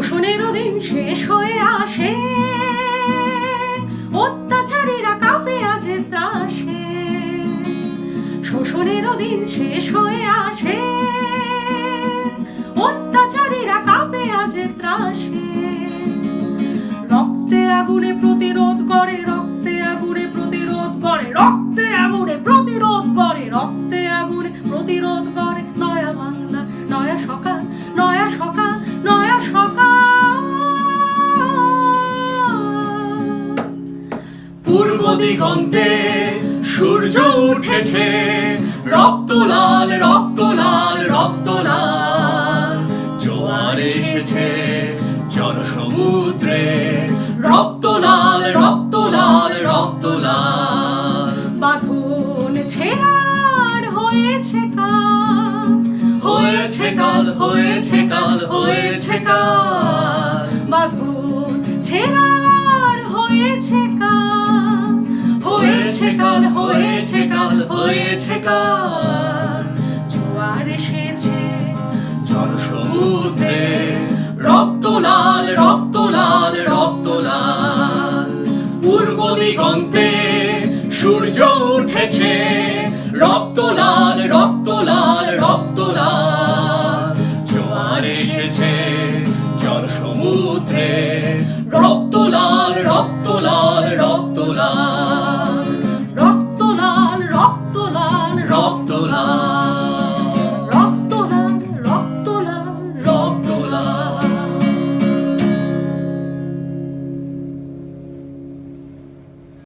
শোষণেরও দিন শেষ হয়ে আসে, অত্যাচারীরা কাঁপে আজ ত্রাসে। শোষণেরও দিন শেষ হয়ে আসে, অত্যাচারীরা কাঁপে আজ ত্রাসে। রক্তে আগুনে প্রতিরোধ করে, রক্তে আগুনে প্রতিরোধ করে, রক্তে আগুনে প্রতিরোধ করে, রক্তে আগুনে প্রতিরোধ করে। নয়া বাংলা, নয়া সকাল, নয়া সকাল, নয়া সকাল। পূর্ব দিগন্তে সূর্য উঠেছে, রক্ত লাল, রক্ত লাল, রক্ত লাল। জোয়ার এসেছে জনসমুদ্রে, রক্ত লাল, রক্ত লাল, রক্ত লাল। বাঁধন ছেঁড়ার হয়েছে কাল, হয়েছে কাল, হয়েছে কাল, হয়েছে কাল। বাঁধন ছেঁড়ার হয়েছে কাল, হয়েছে কাল, হয়েছে কাল, হয়েছে কাল। জোয়ার এসেছে জনসমুদ্রে, রক্ত লাল, রক্ত লাল, রক্ত লাল। পূর্ব দিগন্তে সূর্য উঠেছে, রক্ত লাল, রক্ত লাল।